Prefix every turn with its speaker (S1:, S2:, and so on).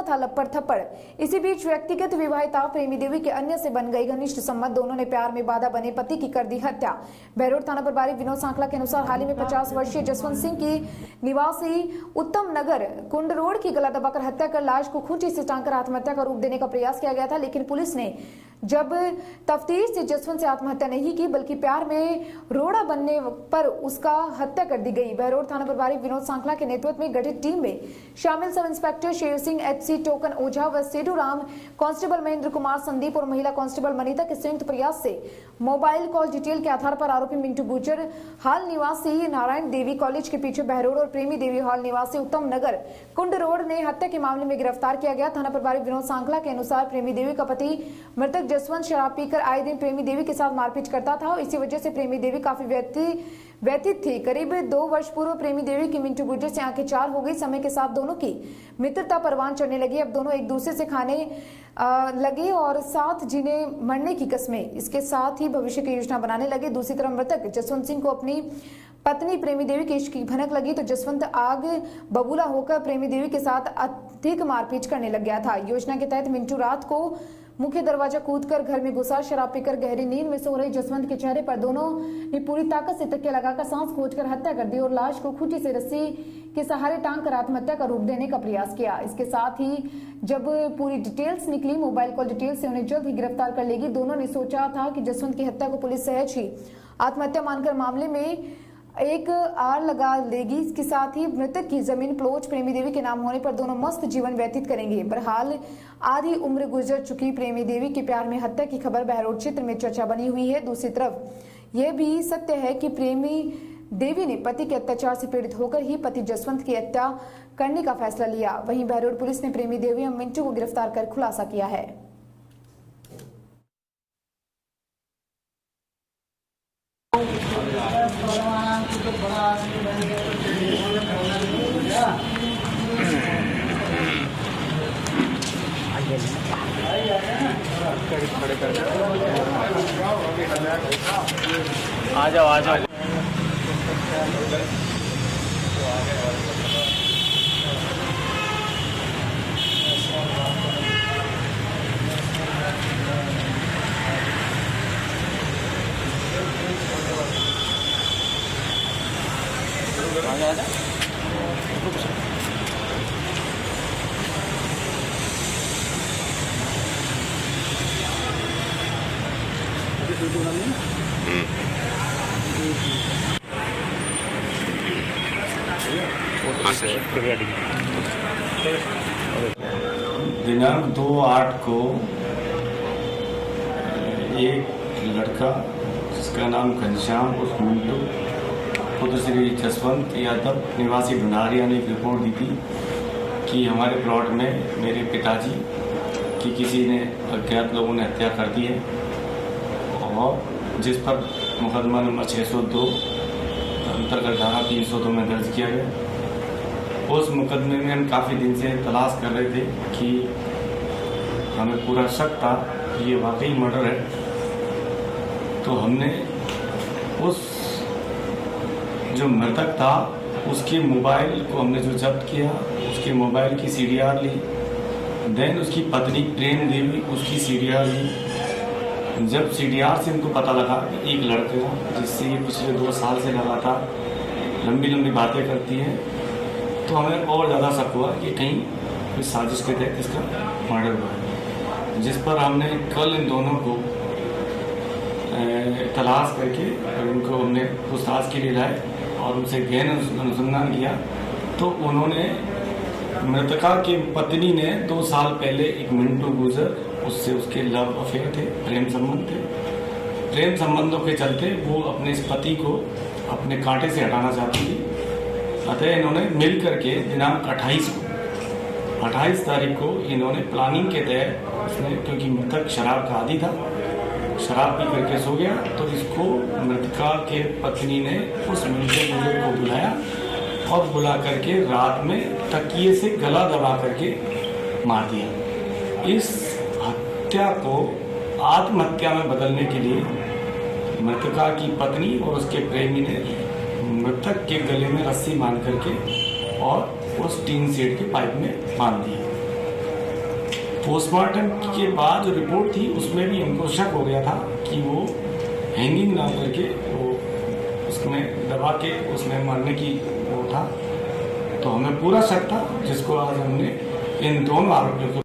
S1: था लपड़ थप्पड़। इसी बीच व्यक्तिगत विवाहिता प्रेमी देवी के अन्य से बन गई घनिष्ठ संबंध। दोनों ने प्यार में बाधा बने पति की कर दी हत्या। बहरोड थाना प्रभारी विनोद सांखला के अनुसार हाल ही में 50 वर्षीय जसवंत सिंह की निवासी उत्तम नगर कुंड रोड की गला दबाकर हत्या कर लाश को खूंटी से टांगकर आत्महत्या का रूप देने का प्रयास किया गया था, लेकिन पुलिस ने जब तफ्तीश से जसवंत से आत्महत्या नहीं की बल्कि प्यार में रोड़ा बनने पर उसका हत्या कर दी गई। बहरोड थाना प्रभारी विनोद सांखला के नेतृत्व में गठित टीम में शामिल sub inspector Sher Singh, HC token ओझा व सेडू राम, कांस्टेबल महेंद्र कुमार, संदीप और महिला कांस्टेबल मनीता के संयुक्त प्रयास से मोबाइल कॉल डिटेल के आधार पर आरोपी मिंटू गुर्जर हाल निवासी नारायण देवी कॉलेज के पीछे बहरोड और प्रेमी देवी हाल निवासी उत्तम नगर कुंड रोड ने हत्या के मामले में गिरफ्तार किया गया। थाना प्रभारी विनोद सांखला के अनुसार प्रेमी देवी का पति मृतक जसवंत शराब पीकर आए दिन प्रेमी देवी के साथ मारपीट करता था और इसी वजह से प्रेमी देवी काफी व्यथित थी। करीब 2 वर्ष पूर्व प्रेमी देवी की मिंटू गुर्जर से आंखें चार हो गई। समय के साथ दोनों की मित्रता परवान चढ़ने लगी। अब दोनों एक दूसरे से खाने लगे और साथ जीने मरने की कस्में, इसके साथ ही भविष्य की योजना बनाने लगे। दूसरी तरफ मृतक जसवंत सिंह को अपनी पत्नी प्रेमी देवी के इश्क की भनक लगी तो जसवंत आग बबूला होकर प्रेमी देवी के साथ अधिक मारपीट करने लग गया था। योजना के तहत मिंटू रात को मुख्य दरवाजा कूदकर घर में घुसा। शराब पीकर गहरी नींद में सो रहे जसवंत के चेहरे पर दोनों ने पूरी ताकत से तकिया लगाकर सांस खोजकर हत्या कर दी और लाश को खूंटी से रस्सी के सहारे टांग कर आत्महत्या का रूप देने का प्रयास किया। इसके साथ ही जब पूरी डिटेल्स निकली, मोबाइल कॉल डिटेल्स से उन्हें जल्द ही गिरफ्तार कर लेगी। दोनों ने सोचा था कि जसवंत की हत्या को पुलिस सहज ही आत्महत्या मानकर मामले में एक आड़ लगा लेगी। इसके साथ ही मृतक की जमीन प्लॉट प्रेमी देवी के नाम होने पर दोनों मस्त जीवन व्यतीत करेंगे। बहरहाल आधी उम्र गुजर चुकी प्रेमी देवी के प्यार में हत्या की खबर बहरोड क्षेत्र में चर्चा बनी हुई है। दूसरी तरफ यह भी सत्य है कि प्रेमी देवी ने पति के अत्याचार से पीड़ित होकर ही पति जसवंत की हत्या करने का फैसला लिया। वहीं बहरोड पुलिस ने प्रेमी देवी और मिंटू को गिरफ्तार कर खुलासा किया है।
S2: आ जाओ आ जाओ।
S3: दिनांक 2/8 को एक लड़का जिसका नाम घनश्याम उर्फ मिंटू पुत्र श्री जसवंत यादव निवासी ढुंढारिया ने एक रिपोर्ट दी थी कि हमारे प्लॉट में मेरे पिताजी की किसी ने अज्ञात लोगों ने हत्या कर दी है और जिस पर मुकदमा नंबर 602 अंतर्गत धारा 302 में दर्ज किया गया। उस मुकदमे में हम काफ़ी दिन से तलाश कर रहे थे कि हमें पूरा शक था कि ये वाकई मर्डर है, तो हमने उस जो मृतक था उसके मोबाइल को हमने जो जब्त किया, उसके मोबाइल की CDR ली, देन उसकी पत्नी प्रेम देवी उसकी CDR ली। जब CDR से हमको पता लगा कि एक लड़का जिससे ये पिछले 2 साल से लगातार लंबी लंबी बातें करती है, तो हमें और ज़्यादा शक हुआ कि कहीं इस साजिश के तहत इसका मर्डर हुआ है, जिस पर हमने कल इन दोनों को तलाश करके उनको हमने पूछताछ के लिए लाए और उनसे गहन अनुसंधान किया। तो उन्होंने मृतका की पत्नी ने 2 साल पहले एक मिंटू गुर्जर, उससे उसके लव अफेयर थे, प्रेम संबंध थे। प्रेम संबंधों के चलते वो अपने इस पति को अपने कांटे से हटाना चाहती थी। अतः इन्होंने मिल करके दिनांक 28 तारीख को इन्होंने प्लानिंग के तहत, उसने क्योंकि मृतक शराब का आदी था, शराब पी करके सो गया, तो इसको मृतका के पत्नी ने उस मिंटू गुर्जर को बुलाया और बुला करके रात में तकिए से गला दबा करके मार दिया। इस हत्या को आत्महत्या में बदलने के लिए मृतका की पत्नी और उसके प्रेमी ने मृतक के गले में रस्सी बांध करके और उस टीन शेड के पाइप में बांध दिया। पोस्टमार्टम के बाद जो रिपोर्ट थी उसमें भी हमको शक हो गया था कि वो हैंगिंग ना करके वो उसमें दबा के उसमें मरने की वो था। तो हमें पूरा शक था, जिसको आज हमने इन दोनों आरोपियों को